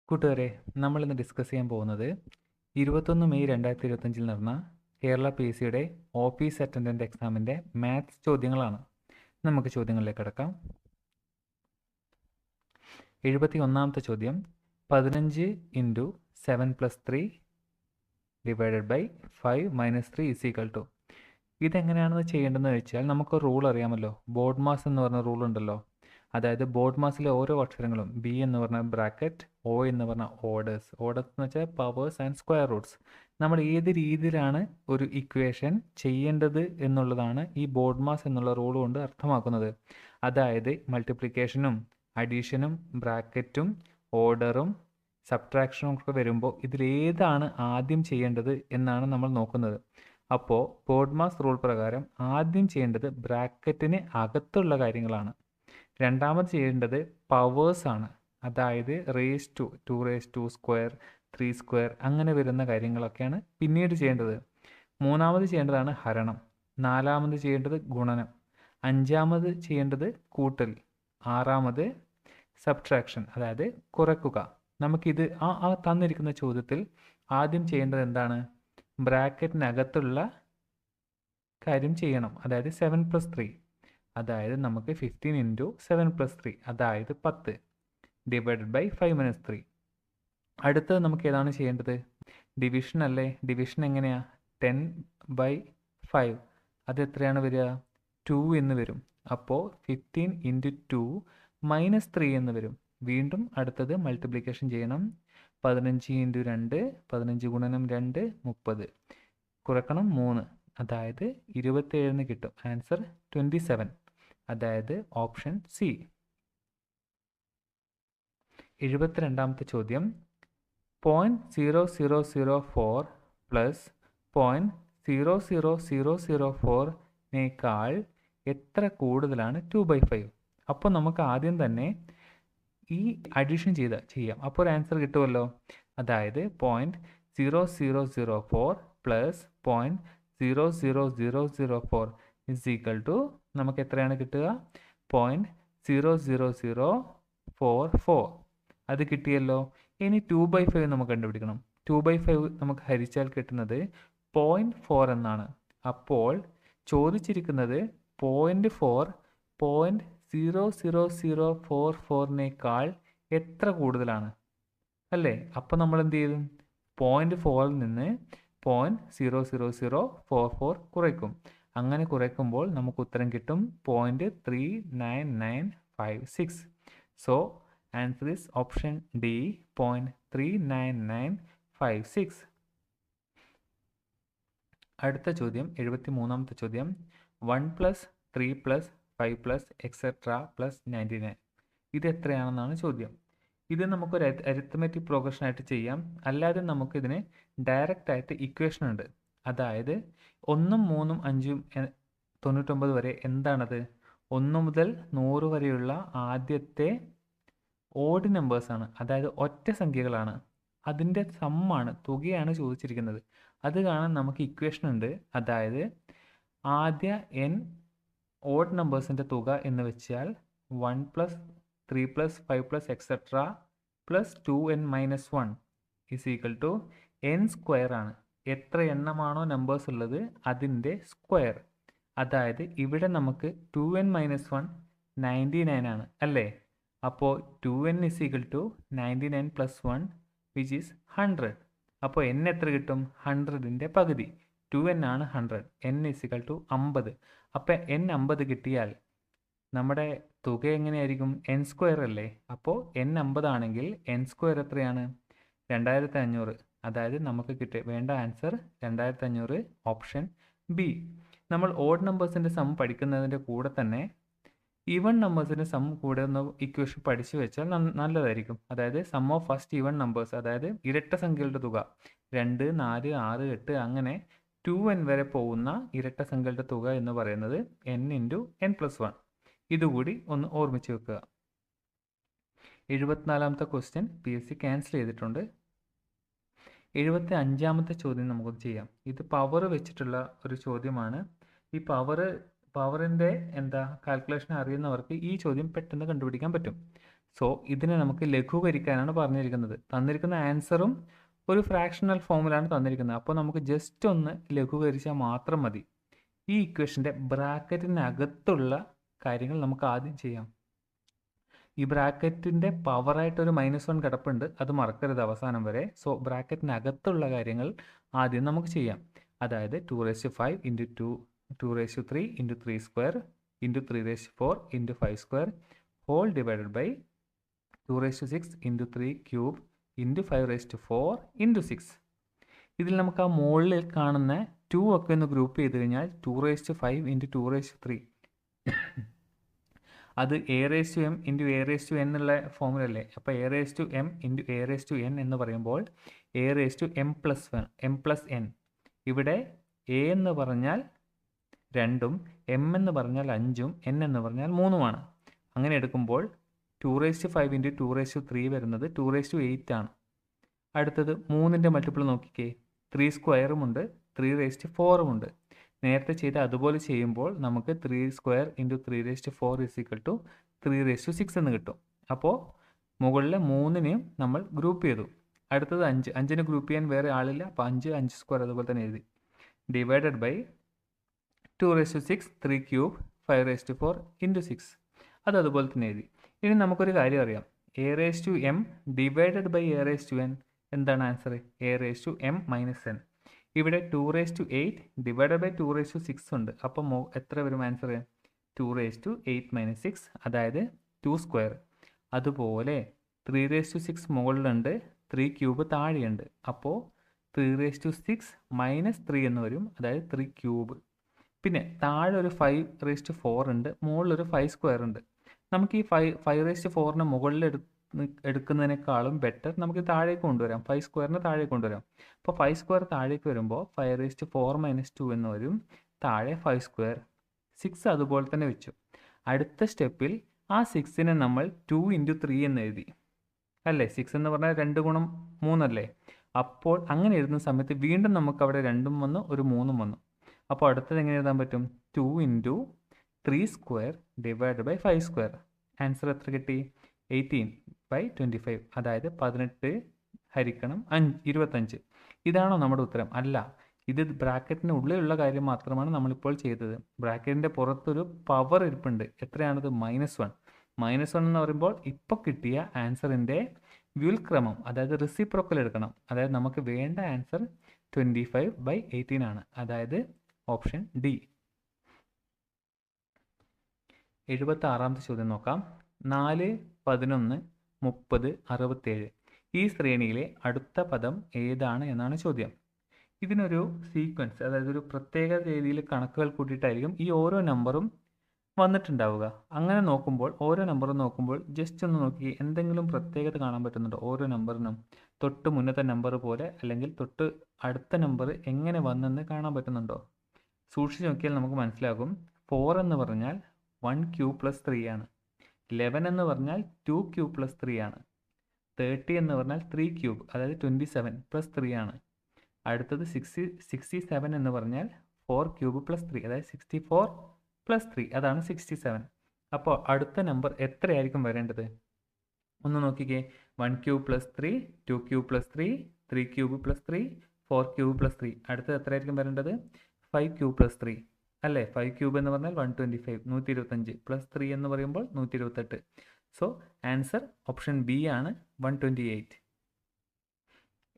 കൂട്ടുകാരെ, നമ്മളിന്ന് ഡിസ്കസ് ചെയ്യാൻ പോകുന്നത് 21 മെയ് 2025 നടന്ന കേരള PSCയുടെ ഓഫീസ് അറ്റൻഡൻറ്റ് എക്സാമിൻ്റെ മാത്സ് ചോദ്യങ്ങളാണ്. നമുക്ക് ചോദ്യങ്ങളിലേക്ക് കടക്കാം. 71ാമത്തെ ചോദ്യം 15 × 7 + 3 ഡിവൈഡഡ് ബൈ 5 - 3 = ഇതെങ്ങനെയാണെന്ന് ചെയ്യേണ്ടതെന്ന് വെച്ചാൽ നമുക്ക് റൂൾ അറിയാമല്ലോ. ബോർഡ് മാസ് എന്ന് പറഞ്ഞ റൂൾ ഉണ്ടല്ലോ. അതായത് ബോർഡ് മാസിലെ ഓരോ അക്ഷരങ്ങളും ബി എന്ന് പറഞ്ഞാൽ ബ്രാക്കറ്റ്, ഒ എന്ന് പറഞ്ഞാൽ ഓർഡേഴ്സ് എന്ന് വെച്ചാൽ പവേഴ്സ് ആൻഡ് സ്ക്വയർ റൂട്ട്സ്. നമ്മൾ ഏത് രീതിയിലാണ് ഒരു ഇക്വേഷൻ ചെയ്യേണ്ടത് എന്നുള്ളതാണ് ഈ ബോർഡ് മാസ് എന്നുള്ള റൂൾ കൊണ്ട് അർത്ഥമാക്കുന്നത്. അതായത് മൾട്ടിപ്ലിക്കേഷനും അഡീഷനും ബ്രാക്കറ്റും ഓർഡറും സബ്ട്രാക്ഷനും ഒക്കെ വരുമ്പോൾ ഇതിലേതാണ് ആദ്യം ചെയ്യേണ്ടത് എന്നാണ് നമ്മൾ നോക്കുന്നത്. അപ്പോൾ ബോർഡ് മാസ് റൂൾ പ്രകാരം ആദ്യം ചെയ്യേണ്ടത് ബ്രാക്കറ്റിന് അകത്തുള്ള കാര്യങ്ങളാണ്. രണ്ടാമത് ചെയ്യേണ്ടത് പവേഴ്സ് ആണ്. അതായത് റേസ് ടു, 2 സ്ക്വയർ, 3 സ്ക്വയർ അങ്ങനെ വരുന്ന കാര്യങ്ങളൊക്കെയാണ് പിന്നീട് ചെയ്യേണ്ടത്. മൂന്നാമത് ചെയ്യേണ്ടതാണ് ഹരണം. നാലാമത് ചെയ്യേണ്ടത് ഗുണനം. അഞ്ചാമത് ചെയ്യേണ്ടത് കൂട്ടൽ. ആറാമത് സബ്ട്രാക്ഷൻ, അതായത് കുറയ്ക്കുക. നമുക്കിത് ആ തന്നിരിക്കുന്ന ചോദ്യത്തിൽ ആദ്യം ചെയ്യേണ്ടത് എന്താണ്? ബ്രാക്കറ്റിനകത്തുള്ള കാര്യം ചെയ്യണം. അതായത് 7 + 3, അതായത് നമുക്ക് 15 × 7 + 3, അതായത് 10 ഡിവൈഡഡ് ബൈ 5 - 3. അടുത്തത് നമുക്ക് ഏതാണ് ചെയ്യേണ്ടത്? ഡിവിഷൻ അല്ലേ? ഡിവിഷൻ എങ്ങനെയാ? 10/5, അത് എത്രയാണ് വരിക? 2 എന്ന് വരും. അപ്പോൾ 15 × 2 - 3 എന്ന് വരും. വീണ്ടും അടുത്തത് മൾട്ടിപ്ലിക്കേഷൻ ചെയ്യണം. 15 × 2, 15 × 2 30, കുറക്കണം 3, അതായത് 27 കിട്ടും. ആൻസർ 27, അതായത് ഓപ്ഷൻ സി. 72ാമത്തെ ചോദ്യം 0.0004 പ്ലസ് 0.00004 എത്ര കൂടുതലാണ് 2/5? അപ്പോൾ നമുക്ക് ആദ്യം തന്നെ ഈ അഡീഷൻ ചെയ്യാം. അപ്പോൾ ഒരു ആൻസർ കിട്ടുമല്ലോ. അതായത് 0.0004 പ്ലസ് 0.00004 നമുക്ക് എത്രയാണ് കിട്ടുക? 0.00044. അത് കിട്ടിയല്ലോ. ഇനി 2/5 നമുക്ക് കണ്ടുപിടിക്കണം. 2/5 നമുക്ക് ഹരിച്ചാൽ കിട്ടുന്നത് 0.4 എന്നാണ്. അപ്പോൾ ചോദിച്ചിരിക്കുന്നത് 0.4 0.00044 എത്ര കൂടുതലാണ് അല്ലേ? അപ്പോൾ നമ്മൾ എന്ത് ചെയ്യും? 0.4ൽ നിന്ന് 0.00044 കുറയ്ക്കും. അങ്ങനെ കുറയ്ക്കുമ്പോൾ നമുക്ക് ഉത്തരം കിട്ടും 0.39956. So answer is option D, 0.39956. അടുത്ത ചോദ്യം 73ാമത്തെ ചോദ്യം 1 + 3 + 5 + etc. + 99. ഇത് എത്രയാണെന്നാണ് ചോദ്യം. ഇത് നമുക്കൊരു അരിത്തമെറ്റിക് പ്രോഗ്രഷൻ ആയിട്ട് ചെയ്യാം. അല്ലാതെ നമുക്കിതിന് ഡയറക്റ്റ് ആയിട്ട് ഇക്വേഷൻ ഉണ്ട്. അതായത് 1, 3, 5, 99 വരെ എന്താണത്? 1 മുതൽ 100 വരെയുള്ള ആദ്യത്തെ ഓഡ് നമ്പേഴ്സാണ്. അതായത് ഒറ്റ സംഖ്യകളാണ്. അതിൻ്റെ സമ്മാണ്, തുകയാണ് ചോദിച്ചിരിക്കുന്നത്. അത് കാണാൻ നമുക്ക് ഇക്വേഷൻ ഉണ്ട്. അതായത് ആദ്യ n ഓഡ് നമ്പേഴ്സിൻ്റെ തുക എന്ന് വെച്ചാൽ 1 + 3 + 5 + etc. + 2n - 1 n സ്ക്വയർ ആണ്. എത്ര എണ്ണമാണോ നമ്പേഴ്സ് ഉള്ളത് അതിൻ്റെ സ്ക്വയർ. അതായത് ഇവിടെ നമുക്ക് 2n - 1 99 ആണ് അല്ലേ? അപ്പോൾ 2n = 99 + 1 100. അപ്പോൾ n എത്ര കിട്ടും? 100ൻ്റെ പകുതി. 2n ആണ് 100. n = 50. അപ്പോൾ n 50 കിട്ടിയാൽ നമ്മുടെ തുക എങ്ങനെയായിരിക്കും? n സ്ക്വയർ അല്ലേ? അപ്പോൾ n 50 ആണെങ്കിൽ n സ്ക്വയർ എത്രയാണ്? 2500. അതായത് നമുക്ക് വേണ്ട ആൻസർ 2500, ഓപ്ഷൻ ബി. നമ്മൾ ഓഡ് നമ്പേഴ്സിൻ്റെ സം പഠിക്കുന്നതിൻ്റെ കൂടെ തന്നെ ഈവൺ നമ്പേഴ്സിൻ്റെ സം കൂടെ ഒന്ന് ഇക്വേഷൻ പഠിച്ചു വെച്ചാൽ നല്ലതായിരിക്കും. അതായത് sum of first even numbers, അതായത് ഇരട്ട സംഖ്യകളുടെ തുക 2, 4, 6, 8 അങ്ങനെ 2n വരെ പോകുന്ന ഇരട്ട സംഖ്യകളുടെ തുക എന്ന് പറയുന്നത് n × n + 1. ഇതുകൂടി ഒന്ന് ഓർമ്മിച്ച് വെക്കുക. 74ാമത്തെ ക്വസ്റ്റ്യൻ PSC ക്യാൻസൽ ചെയ്തിട്ടുണ്ട്. 75ാമത്തെ ചോദ്യം നമുക്ക് ചെയ്യാം. ഇത് പവർ വെച്ചിട്ടുള്ള ഒരു ചോദ്യമാണ്. ഈ പവറിൻ്റെ കാൽക്കുലേഷൻ അറിയുന്നവർക്ക് ഈ ചോദ്യം പെട്ടെന്ന് കണ്ടുപിടിക്കാൻ പറ്റും. സോ ഇതിനെ നമുക്ക് ലഘൂകരിക്കാനാണ് പറഞ്ഞിരിക്കുന്നത്. തന്നിരിക്കുന്ന ആൻസറും ഒരു ഫ്രാക്ഷണൽ ഫോമിലാണ് തന്നിരിക്കുന്നത്. അപ്പോൾ നമുക്ക് ജസ്റ്റ് ഒന്ന് ലഘൂകരിച്ചാൽ മാത്രം മതി. ഈ ഇക്വേഷൻ്റെ ബ്രാക്കറ്റിനകത്തുള്ള കാര്യങ്ങൾ നമുക്ക് ആദ്യം ചെയ്യാം. ഈ ബ്രാക്കറ്റിൻ്റെ പവറായിട്ടൊരു -1 കിടപ്പുണ്ട്, അത് മറക്കരുത് അവസാനം വരെ. സോ ബ്രാക്കറ്റിനകത്തുള്ള കാര്യങ്ങൾ ആദ്യം നമുക്ക് ചെയ്യാം. അതായത് 2⁵ into 2⁵ into 3² into 3⁴ into 5² whole divided by 2⁵ into 3³ into 5⁴ into 6. ഇതിൽ നമുക്ക് ആ മുകളിൽ കാണുന്ന 2 ഒക്കെ ഒന്ന് ഗ്രൂപ്പ് ചെയ്ത് കഴിഞ്ഞാൽ 2⁵ ഇൻറ്റു 2⁵. അത് a⁻m ഇൻറ്റു a⁻n എന്നുള്ള ഫോമുലല്ലേ. അപ്പോൾ a⁻m ഇൻറ്റു a⁻n എന്ന് പറയുമ്പോൾ a⁻m+n. ഇവിടെ a എന്ന് പറഞ്ഞാൽ 2ഉം m എന്ന് പറഞ്ഞാൽ 5ഉം n എന്ന് പറഞ്ഞാൽ 3ഉമാണ്. അങ്ങനെ എടുക്കുമ്പോൾ 2⁵ ഇൻറ്റു 2⁵ വരുന്നത് 2⁵ ആണ്. അടുത്തത് 3ൻ്റെ മൾട്ടിപ്പിൾ നോക്കിക്കേ, 3² ഉണ്ട്, 3⁴ ഉണ്ട്. നേരത്തെ ചെയ്ത് അതുപോലെ ചെയ്യുമ്പോൾ നമുക്ക് 3² ഇൻറ്റു 3⁴ = 3⁶ എന്ന് കിട്ടും. അപ്പോൾ മുകളിലെ 3നെയും നമ്മൾ ഗ്രൂപ്പ് ചെയ്തു. അടുത്തത് 5നെ ഗ്രൂപ്പ് ചെയ്യാൻ വേറെ ആളില്ല. അപ്പോൾ 5² അതുപോലെ തന്നെ എഴുതി. ഡിവൈഡഡ് ബൈ 2⁵, 3³ 5⁴ ഇൻറ്റു 6, അത് അതുപോലെ തന്നെ എഴുതി. ഇനി നമുക്കൊരു കാര്യം അറിയാം, a⁻m ഡിവൈഡഡ് ബൈ a⁻n എന്താണ് ആൻസർ? a⁻m-n. ഇവിടെ 2⁸ ഡിവൈഡഡ് ബൈ 2�6 ഉണ്ട്. അപ്പം എത്ര വരും ആൻസർ? 2⁸ 6, അതായത് 2². അതുപോലെ 3⁶ മുകളിലുണ്ട്, 3³ താഴെയുണ്ട്. അപ്പോൾ 3⁶ -3 എന്ന് വരും, അതായത് 3³. പിന്നെ താഴെ ഒരു 5⁴ ഉണ്ട്, മുകളിലൊരു 5² ഉണ്ട്. നമുക്ക് ഈ 5⁴ മുകളിൽ എടുക്കുന്നതിനേക്കാളും ബെറ്റർ നമുക്ക് താഴേക്ക് കൊണ്ടുവരാം, 5² താഴേക്ക് കൊണ്ടുവരാം. അപ്പോൾ 5² താഴേക്ക് വരുമ്പോൾ 5⁴ -2 എന്ന് വരും, താഴെ 5². 6 അതുപോലെ തന്നെ വെച്ചു. അടുത്ത സ്റ്റെപ്പിൽ ആ 6നെ നമ്മൾ 2 ഇൻറ്റു 3 എന്ന് എഴുതി അല്ലേ. 6 എന്ന് പറഞ്ഞാൽ 2 ഗുണം 3 അല്ലേ. അപ്പോൾ അങ്ങനെ എഴുതുന്ന സമയത്ത് വീണ്ടും നമുക്ക് അവിടെ 2ഉം വന്നു, ഒരു 3ഉം വന്നു. അപ്പോൾ അടുത്തത് എങ്ങനെ എഴുതാൻ പറ്റും? 2 ഇൻറ്റു 3² ഡിവൈഡ് ബൈ 5². ആൻസർ എത്ര കിട്ടി? 18/25, അതായത് 18 ഹരിക്കണം 25. ഇതാണോ നമ്മുടെ ഉത്തരം? അല്ല, ഇത് ബ്രാക്കറ്റിന് ഉള്ളിലുള്ള കാര്യം മാത്രമാണ് നമ്മളിപ്പോൾ ചെയ്തത്. ബ്രാക്കറ്റിൻ്റെ പുറത്തൊരു പവർ ഇരിപ്പുണ്ട്. എത്രയാണത്? -1. -1 എന്ന് പറയുമ്പോൾ ഇപ്പോൾ കിട്ടിയ ആൻസറിൻ്റെ വ്യുൽക്രമം, അതായത് റെസിപ്രോക്കൽ എടുക്കണം. അതായത് നമുക്ക് വേണ്ട ആൻസർ 25/18 ആണ്, അതായത് ഓപ്ഷൻ ഡി. 76ാമത്തെ ചോദ്യം നോക്കാം. 4, 11, 30, 67 ഈ ശ്രേണിയിലെ അടുത്ത പദം ഏതാണ് എന്നാണ് ചോദ്യം. ഇതിനൊരു സീക്വൻസ്, അതായത് ഒരു പ്രത്യേക രീതിയിൽ കണക്കുകൾ കൂട്ടിയിട്ടായിരിക്കും ഈ ഓരോ നമ്പറും വന്നിട്ടുണ്ടാവുക. അങ്ങനെ നോക്കുമ്പോൾ ഓരോ നമ്പറും നോക്കുമ്പോൾ ജസ്റ്റ് ഒന്ന് നോക്കി എന്തെങ്കിലും പ്രത്യേകത കാണാൻ പറ്റുന്നുണ്ടോ? ഓരോ നമ്പറിനും തൊട്ട് മുന്നത്തെ നമ്പർ പോലെ അല്ലെങ്കിൽ തൊട്ട് അടുത്ത നമ്പർ എങ്ങനെ വന്നെന്ന് കാണാൻ പറ്റുന്നുണ്ടോ? സൂക്ഷിച്ച് നോക്കിയാൽ നമുക്ക് മനസ്സിലാകും. 4 എന്ന് പറഞ്ഞാൽ 1³ + 3 ആണ്. 11 എന്ന് പറഞ്ഞാൽ 2³ + 3 ആണ്. 30 എന്ന് പറഞ്ഞാൽ 3³ അതായത് 27 + 3 ആണ്. അടുത്തത് 67 എന്ന് പറഞ്ഞാൽ 4³ + 3 അതായത് 64 + 3 അതാണ് 67. അപ്പോൾ അടുത്ത നമ്പർ എത്രയായിരിക്കും വരേണ്ടത്? ഒന്ന് നോക്കിക്കേ. 1³ + 3, 2³ + 3, 3³ + 3, 4³ + 3. അടുത്തത് എത്രയായിരിക്കും വരേണ്ടത്? 5³ + 3 അല്ലേ. 5³ എന്ന് പറഞ്ഞാൽ 125, 125 + 3 എന്ന് പറയുമ്പോൾ 128. സോ ആൻസർ ഓപ്ഷൻ ബി ആണ്, 128.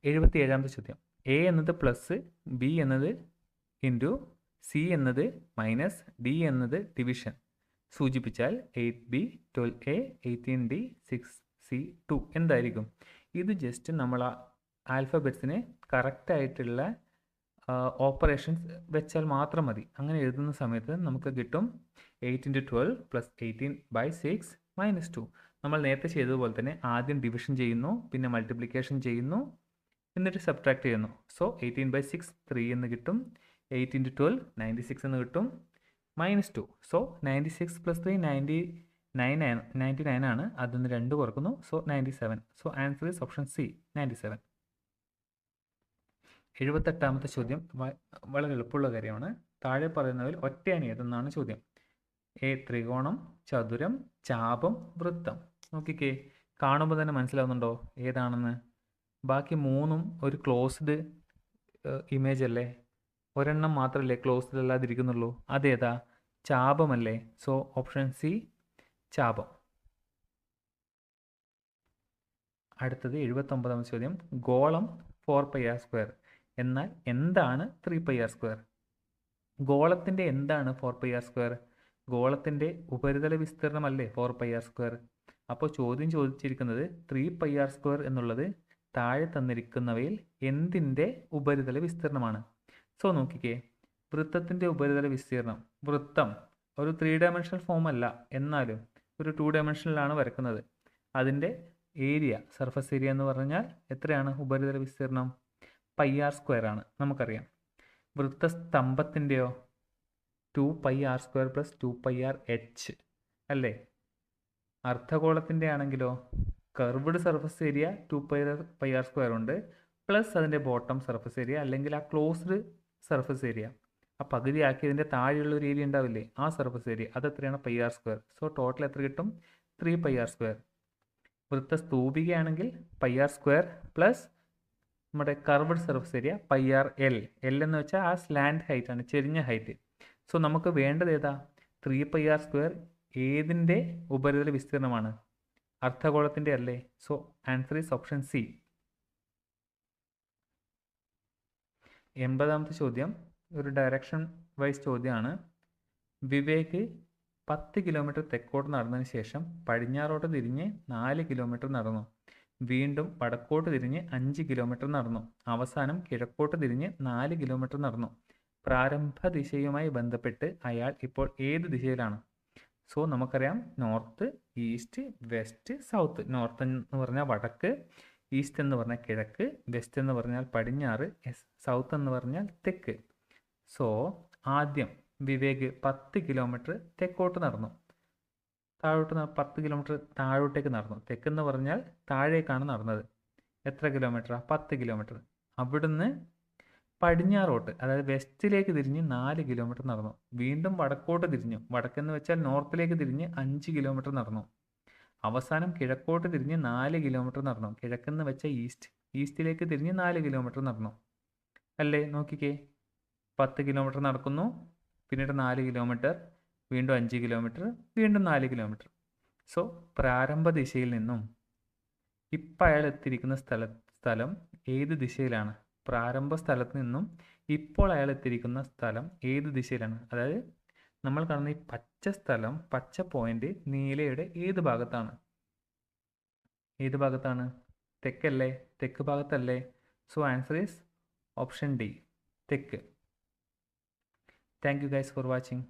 77ാമത്തെ ചോദ്യം. എ എന്നത് പ്ലസ്, ബി എന്നത് ഇൻറ്റു, സി എന്നത് മൈനസ്, ഡി എന്നത് division സൂചിപ്പിച്ചാൽ 8b, 12a, 18d, 6c, 2 എന്തായിരിക്കും? ഇത് ജസ്റ്റ് നമ്മൾ ആ ആൽഫബറ്റ്സിനെ കറക്റ്റായിട്ടുള്ള ഓപ്പറേഷൻസ് വെച്ചാൽ മാത്രം മതി. അങ്ങനെ എഴുതുന്ന സമയത്ത് നമുക്ക് കിട്ടും 8 × 12 + 18/6 - 2. നമ്മൾ നേരത്തെ ചെയ്തതുപോലെ തന്നെ ആദ്യം ഡിവിഷൻ ചെയ്യുന്നു, പിന്നെ മൾട്ടിപ്ലിക്കേഷൻ ചെയ്യുന്നു, എന്നിട്ട് സബ്ട്രാക്ട് ചെയ്യുന്നു. സോ 18/6 3 എന്ന് കിട്ടും. 8 × 12 96 എന്ന് കിട്ടും, -2. സോ 96 + 3 99 ആണ്. അതിൽ നിന്ന് 2 കുറക്കുന്നു. So 97. So answer is option C, 97. 78ാമത്തെ ചോദ്യം വളരെ എളുപ്പമുള്ള കാര്യമാണ്. താഴെ പറയുന്നതിൽ ഒറ്റയാണ് ഏതെന്നാണ് ചോദ്യം. എ ത്രികോണം, ചതുരം, ചാപം, വൃത്തം. നോക്കിക്കേ, കാണുമ്പോൾ തന്നെ മനസ്സിലാവുന്നുണ്ടോ ഏതാണെന്ന്? ബാക്കി മൂന്നും ഒരു ക്ലോസ്ഡ് ഇമേജ് അല്ലേ, ഒരെണ്ണം മാത്രമല്ലേ ക്ലോസ്ഡ് അല്ലാതിരിക്കുന്നുള്ളൂ. അതേതാ? ചാപമല്ലേ. സോ ഓപ്ഷൻ സി ചാപം. അടുത്തത് 79ാമത്തെ ചോദ്യം. ഗോളം 4πr². എന്നാൽ എന്താണ് 3πr²? ഗോളത്തിൻ്റെ എന്താണ് 4πr²? ഗോളത്തിൻ്റെ ഉപരിതല വിസ്തീർണമല്ലേ 4πr². അപ്പോൾ ചോദ്യം ചോദിച്ചിരിക്കുന്നത് 3πr² എന്നുള്ളത് താഴെ തന്നിരിക്കുന്നവയിൽ എന്തിൻ്റെ ഉപരിതല വിസ്തീർണമാണ്? സോ നോക്കിക്കേ, വൃത്തത്തിൻ്റെ ഉപരിതല വിസ്തീർണം. വൃത്തം ഒരു 3 ഡയമെൻഷണൽ ഫോം അല്ല, എന്നാലും ഒരു 2 ഡയമെൻഷനിലാണ് വരക്കുന്നത്. അതിൻ്റെ ഏരിയ, സർഫസ് ഏരിയ എന്ന് പറഞ്ഞാൽ എത്രയാണ്? ഉപരിതല വിസ്തീർണം πr² ആണ്, നമുക്കറിയാം. വൃത്തസ്തംഭത്തിൻ്റെയോ 2πr² + 2πrh അല്ലേ. അർദ്ധഗോളത്തിൻ്റെ ആണെങ്കിലോ കർവ്ഡ് സർഫസ് ഏരിയ 2πr² ഉണ്ട്, പ്ലസ് അതിൻ്റെ ബോട്ടം സർഫസ് ഏരിയ അല്ലെങ്കിൽ ആ ക്ലോസ്ഡ് സർഫസ് ഏരിയ, ആ പകുതിയാക്കിയതിൻ്റെ താഴെയുള്ള ഒരു ഏരിയ ഉണ്ടാവില്ലേ, ആ സർഫസ് ഏരിയ, അതെത്രയാണ്? πr². സോ ടോട്ടൽ എത്ര കിട്ടും? 3πr². വൃത്തസ്തൂപികയാണെങ്കിൽ πr² പ്ലസ് നമ്മുടെ curved surface area πrl. L എന്ന് വെച്ചാൽ ആ സ്ലാൻഡ് ഹൈറ്റ് ആണ്, ചെരിഞ്ഞ ഹൈറ്റ്. സോ നമുക്ക് വേണ്ടത് ഏതാ? 3πr² ഏതിൻ്റെ ഉപരിതല വിസ്തീർണമാണ്? അർദ്ധഗോളത്തിൻ്റെ അല്ലേ. So answer is option C. 80ാമത്തെ ചോദ്യം ഒരു ഡയറക്ഷൻ വൈസ് ചോദ്യമാണ്. വിവേക് 10 കിലോമീറ്റർ തെക്കോട്ട് നടന്നതിന് ശേഷം പടിഞ്ഞാറോട്ട് തിരിഞ്ഞ് 4 കിലോമീറ്റർ നടന്നു. വീണ്ടും വടക്കോട്ട് തിരിഞ്ഞ് 5 കിലോമീറ്റർ നടന്നു. അവസാനം കിഴക്കോട്ട് തിരിഞ്ഞ് 4 കിലോമീറ്റർ നടന്നു. പ്രാരംഭ ദിശയുമായി ബന്ധപ്പെട്ട് അയാൾ ഇപ്പോൾ ഏത് ദിശയിലാണ്? സോ നമുക്കറിയാം, north, east, west, south. North എന്ന് പറഞ്ഞാൽ വടക്ക്, ഈസ്റ്റ് എന്ന് പറഞ്ഞാൽ കിഴക്ക്, വെസ്റ്റ് എന്ന് പറഞ്ഞാൽ പടിഞ്ഞാറ്, സൗത്ത് എന്ന് പറഞ്ഞാൽ തെക്ക്. സോ ആദ്യം വിവേക് 10 കിലോമീറ്റർ തെക്കോട്ട് നടന്നു. 10 കിലോമീറ്റർ താഴോട്ടേക്ക് നടന്നു. തെക്കെന്ന് പറഞ്ഞാൽ താഴേക്കാണ് നടന്നത്. എത്ര കിലോമീറ്ററാണ്? 10 കിലോമീറ്റർ. അവിടുന്ന് പടിഞ്ഞാറോട്ട്, അതായത് വെസ്റ്റിലേക്ക് തിരിഞ്ഞ് 4 കിലോമീറ്റർ നടന്നു. വീണ്ടും വടക്കോട്ട് തിരിഞ്ഞു. വടക്കെന്ന് വെച്ചാൽ നോർത്തിലേക്ക് തിരിഞ്ഞ് 5 കിലോമീറ്റർ നടന്നു. അവസാനം കിഴക്കോട്ട് തിരിഞ്ഞ് 4 കിലോമീറ്റർ നടന്നു. കിഴക്കെന്ന് വെച്ചാൽ ഈസ്റ്റ്, ഈസ്റ്റിലേക്ക് തിരിഞ്ഞ് 4 കിലോമീറ്റർ നടന്നു അല്ലേ. നോക്കിക്കേ, 10 കിലോമീറ്റർ നടക്കുന്നു, പിന്നീട് 4 കിലോമീറ്റർ, വീണ്ടും 5 കിലോമീറ്റർ, വീണ്ടും 4 കിലോമീറ്റർ. സോ പ്രാരംഭ ദിശയിൽ നിന്നും ഇപ്പം അയാൾ എത്തിയിരിക്കുന്ന സ്ഥലം ഏത് ദിശയിലാണ്? പ്രാരംഭ സ്ഥലത്ത് നിന്നും ഇപ്പോൾ അയാൾ എത്തിയിരിക്കുന്ന സ്ഥലം ഏത് ദിശയിലാണ്? അതായത് നമ്മൾ കാണുന്ന ഈ പച്ച സ്ഥലം, പച്ച പോയിന്റ് നീലയുടെ ഏത് ഭാഗത്താണ്? ഏത് ഭാഗത്താണ്? തെക്കല്ലേ, തെക്ക് ഭാഗത്തല്ലേ. So answer is option D, തെക്ക്. Thank you guys for watching.